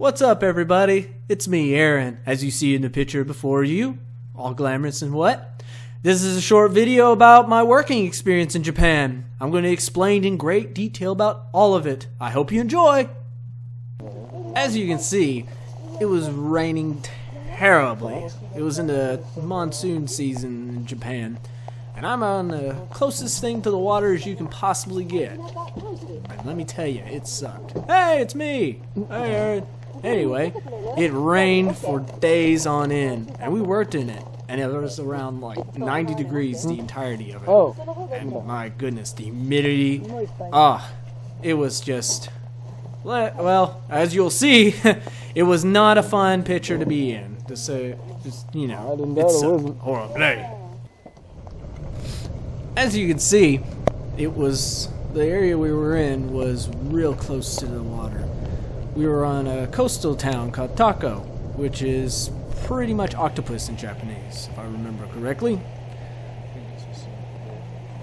What's up, everybody? It's me, Aaron, as you see in the picture before you, all glamorous and what? This is a short video about my working experience in Japan. I'm going to explain in great detail about all of it. I hope you enjoy! As you can see, it was raining terribly. It was in the monsoon season in Japan, and I'm on the closest thing to the water as you can possibly get. And let me tell you, it sucked. Hey, it's me! Hey, Aaron. Anyway, it rained for days on end, and we worked in it, and it was around like 90 degrees the entirety of it. And my goodness, the humidity, it was just, well, as you'll see, it was not a fun picture to be in. It's horrible. As you can see, the area we were in was real close to the water. We were on a coastal town called Tako, which is pretty much octopus in Japanese, if I remember correctly.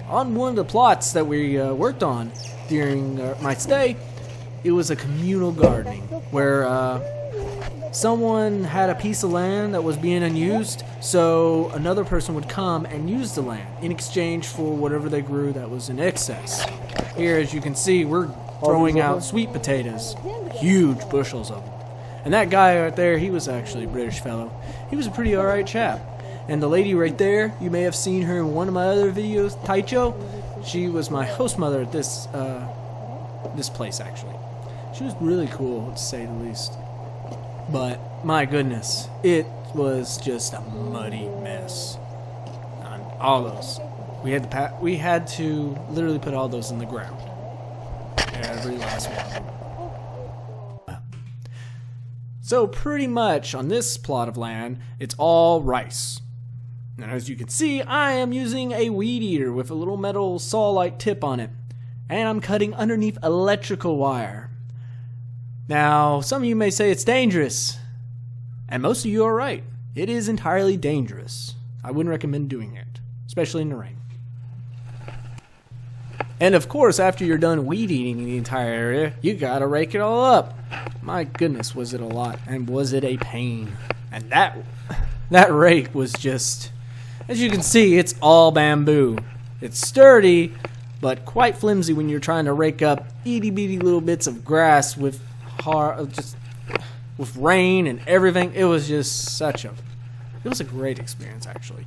On one of the plots that we worked on during my stay, it was a communal gardening where someone had a piece of land that was being unused, so another person would come and use the land in exchange for whatever they grew that was in excess. Here, as you can see, we're throwing out sweet potatoes, huge bushels of them. And that guy right there, he was actually a British fellow. He was a pretty alright chap. And the lady right there, you may have seen her in one of my other videos, Taicho. She was my host mother at this place, actually. She was really cool, to say the least. But my goodness, it was just a muddy mess on all those. We had to literally put all those in the ground. Every last one. So pretty much on this plot of land, it's all rice. And as you can see, I am using a weed eater with a little metal saw-like tip on it. And I'm cutting underneath electrical wire. Now, some of you may say it's dangerous. And most of you are right. It is entirely dangerous. I wouldn't recommend doing it, especially in the rain. And of course, after you're done weed eating the entire area, you gotta rake it all up. My goodness, was it a lot, and was it a pain. And that rake was just, as you can see, it's all bamboo. It's sturdy, but quite flimsy when you're trying to rake up itty bitty little bits of grass with rain and everything. It was just it was a great experience, actually.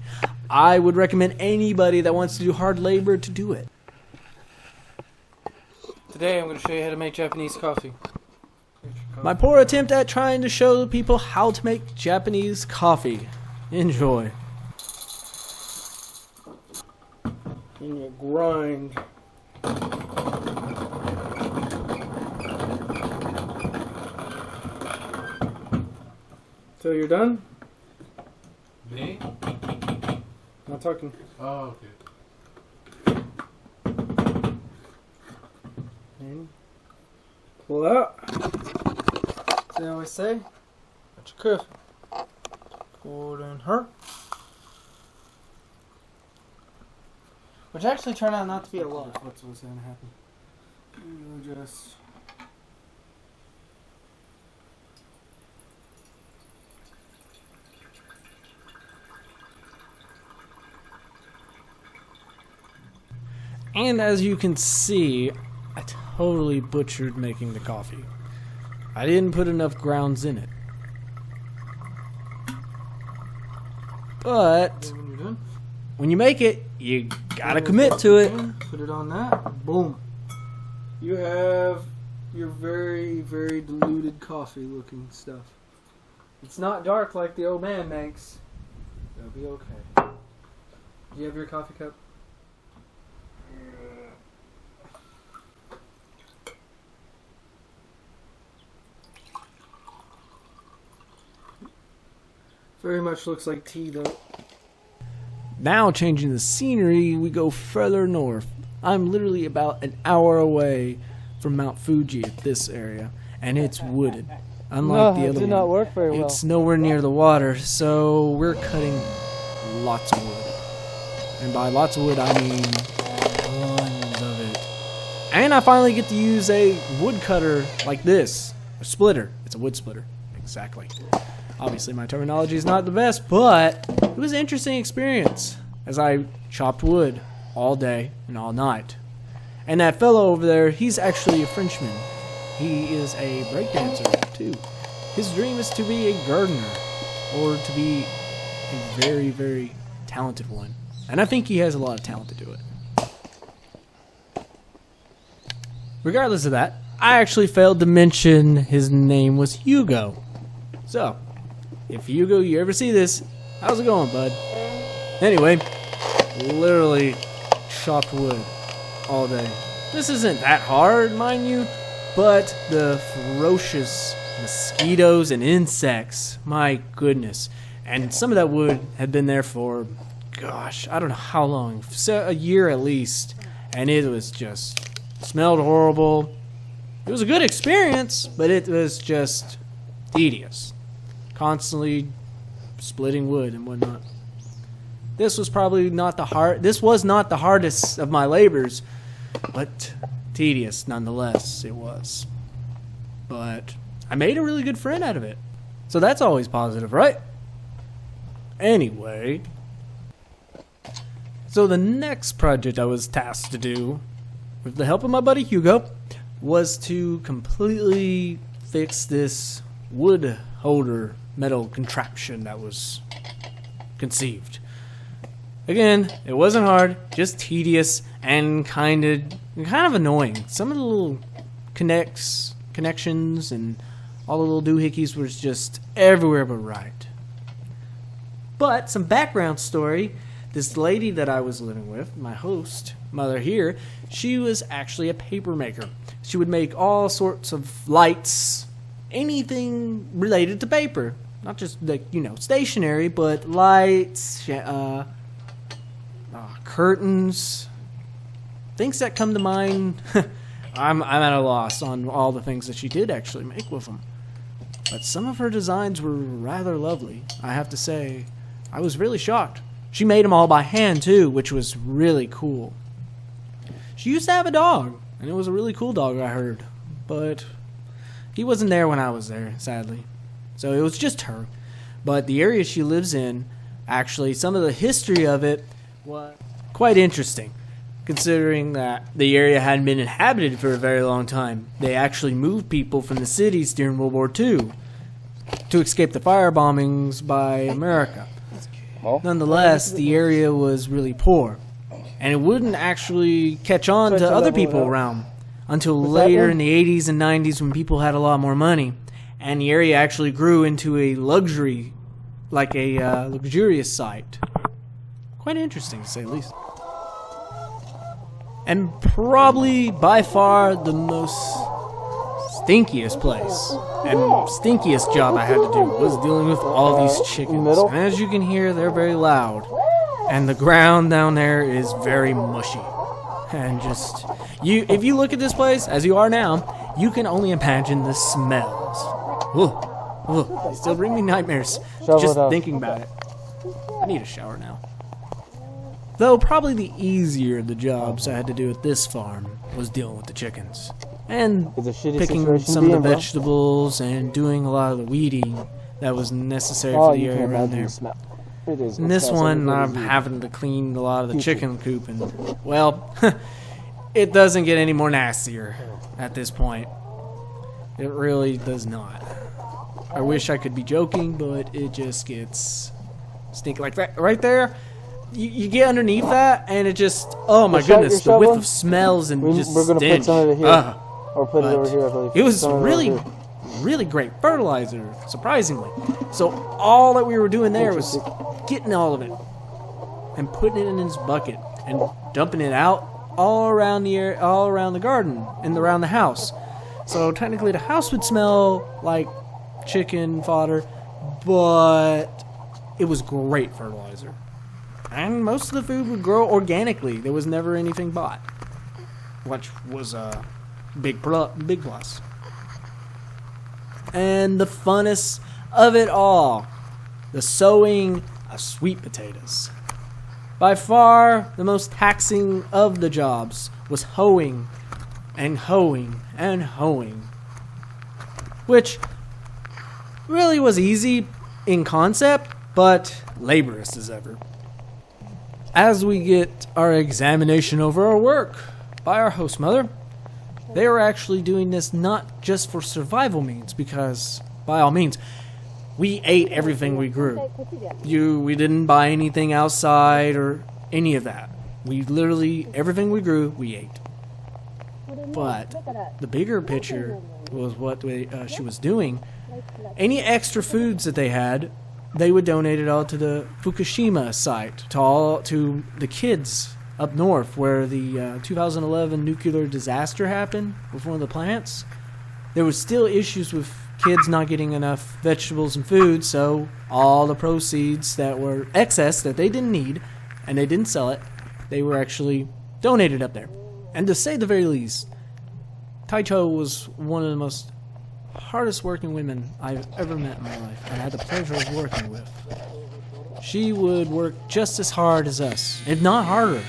I would recommend anybody that wants to do hard labor to do it. Today I'm going to show you how to make Japanese coffee. My poor attempt at trying to show people how to make Japanese coffee. Enjoy. I'm going to grind. So you're done? Me? Not talking. Oh, okay. And pull out. See how I say? That's your coffee. Pour it in her. Which actually turned out not to be a lot. That's what's going to happen. You just... And as you can see, I totally butchered making the coffee. I didn't put enough grounds in it. But when you make it, you gotta commit to it. Put it on that. Boom. You have your very, very diluted coffee looking stuff. It's not dark like the old man makes. It'll be okay. Do you have your coffee cup? Very much looks like tea, though. Now, changing the scenery, we go further north. I'm literally about an hour away from Mount Fuji at this area, and it's wooded. Unlike the other one, did not work very well. It's nowhere near the water, so we're cutting lots of wood. And by lots of wood, I mean tons of it. And I finally get to use a woodcutter like this. A splitter. It's a wood splitter. Exactly. Obviously, my terminology is not the best, but it was an interesting experience as I chopped wood all day and all night. And that fellow over there, he's actually a Frenchman. He is a breakdancer, too. His dream is to be a gardener, or to be a very, very talented one. And I think he has a lot of talent to do it. Regardless of that, I actually failed to mention his name was Hugo. So, if Hugo, you ever see this, how's it going, bud? Anyway, literally chopped wood all day. This isn't that hard, mind you, but the ferocious mosquitoes and insects, my goodness. And some of that wood had been there for, gosh, I don't know how long, a year at least. And it was just, smelled horrible. It was a good experience, but it was just tedious. Constantly splitting wood and whatnot. This was not the hardest of my labors, but tedious nonetheless it was. But I made a really good friend out of it. So that's always positive, right? Anyway, so the next project I was tasked to do, with the help of my buddy Hugo, was to completely fix this wood holder metal contraption that was conceived. Again, it wasn't hard, just tedious and kind of annoying. Some of the little connections and all the little doohickeys was just everywhere but right. But some background story, this lady that I was living with, my host mother here, she was actually a paper maker. She would make all sorts of lights, anything related to paper. Not just stationery, but lights, curtains, things that come to mind. I'm at a loss on all the things that she did actually make with them. But some of her designs were rather lovely, I have to say. I was really shocked. She made them all by hand too, which was really cool. She used to have a dog, and it was a really cool dog, I heard. But he wasn't there when I was there, sadly. So it was just her. But the area she lives in, actually, some of the history of it was quite interesting, considering that the area hadn't been inhabited for a very long time. They actually moved people from the cities during World War II to escape the fire bombings by America. Nonetheless, the area was really poor, and it wouldn't actually catch on to other people around until later in the 80s and 90s when people had a lot more money, and the area actually grew into a luxurious site. Quite interesting, to say the least. And probably by far the most stinkiest place and stinkiest job I had to do was dealing with all these chickens. And as you can hear, they're very loud. And the ground down there is very mushy. And just, if you look at this place, as you are now, you can only imagine the smells. They still bring me nightmares just thinking about it. I need a shower now. Though probably the easier of the jobs I had to do at this farm was dealing with the chickens. And picking some of the vegetables and doing a lot of the weeding that was necessary for the area around there. In this one, I'm having to clean a lot of the chicken coop, and, well, it doesn't get any more nastier at this point. It really does not. I wish I could be joking, but it just gets stink like that right there. You get underneath that, and it just, oh my goodness, the whiff of smells and just we're gonna stench. put some of it here. Or put it over here, I believe. It was really great fertilizer, surprisingly. So all that we were doing there was getting all of it and putting it in this bucket and dumping it out all around the garden and around the house. So technically the house would smell like chicken fodder, but it was great fertilizer. And most of the food would grow organically. There was never anything bought, which was a big plus. And the funnest of it all, the sowing of sweet potatoes. By far, the most taxing of the jobs was hoeing and hoeing and hoeing. which really was easy in concept, but laborious as ever. As we get our examination over our work by our host mother, they were actually doing this not just for survival means, because by all means, we ate everything we grew. We didn't buy anything outside or any of that. We literally, everything we grew, we ate. But the bigger picture was what she was doing. Any extra foods that they had, they would donate it all to the Fukushima site, to the kids up north where the 2011 nuclear disaster happened with one of the plants. There was still issues with kids not getting enough vegetables and food, so all the proceeds that were excess that they didn't need and they didn't sell it, they were actually donated up there. And to say the very least, Taicho was one of the most hardest working women I've ever met in my life and had the pleasure of working with. She would work just as hard as us, if not harder.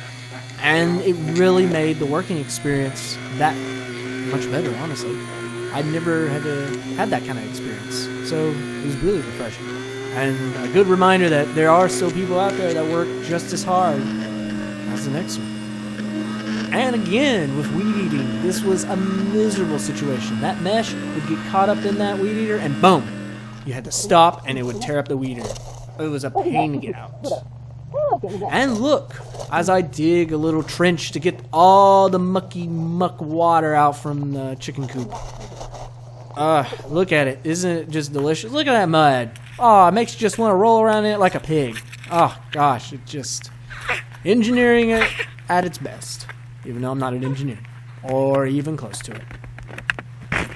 And it really made the working experience that much better, honestly. I'd never had that kind of experience, so it was really refreshing. And a good reminder that there are still people out there that work just as hard as the next one. And again, with weed eating, this was a miserable situation. That mesh would get caught up in that weed eater, and boom! You had to stop, and it would tear up the weed eater. It was a pain to get out. And look, as I dig a little trench to get all the muck water out from the chicken coop. Look at it. Isn't it just delicious? Look at that mud. Oh, it makes you just want to roll around in it like a pig. Oh, gosh, it just... engineering it at its best. Even though I'm not an engineer. Or even close to it.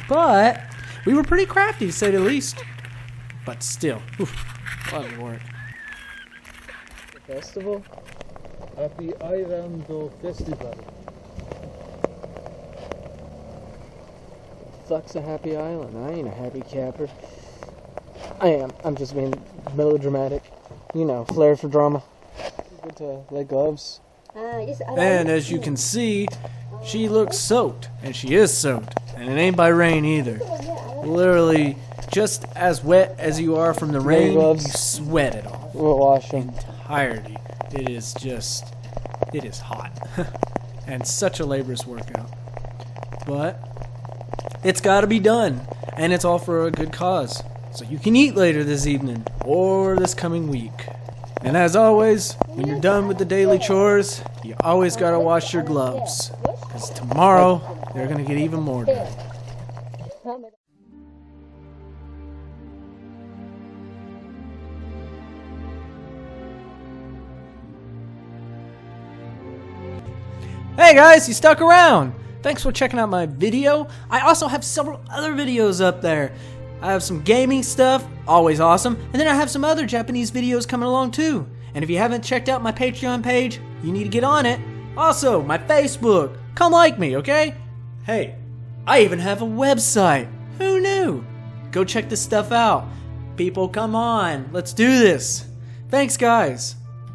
But, we were pretty crafty, to say the least. But still, a lot of work. Festival? Happy Island Festival. Fuck's a happy island. I ain't a happy camper. I am. I'm just being melodramatic. You know, flair for drama. Good to let gloves. And as you can see, she looks soaked. And she is soaked. And it ain't by rain either. Literally, just as wet as you are from the rain, you sweat it off. We'll wash them. Entirety. It is hot. And such a laborious workout. But it's got to be done. And it's all for a good cause. So you can eat later this evening or this coming week. And as always, when you're done with the daily chores, you always got to wash your gloves. Because tomorrow, they're going to get even more dirty. Hey guys, you stuck around! Thanks for checking out my video. I also have several other videos up there. I have some gaming stuff, always awesome, and then I have some other Japanese videos coming along too. And if you haven't checked out my Patreon page, you need to get on it. Also, my Facebook. Come like me, okay? Hey, I even have a website. Who knew? Go check this stuff out. People, come on. Let's do this. Thanks, guys.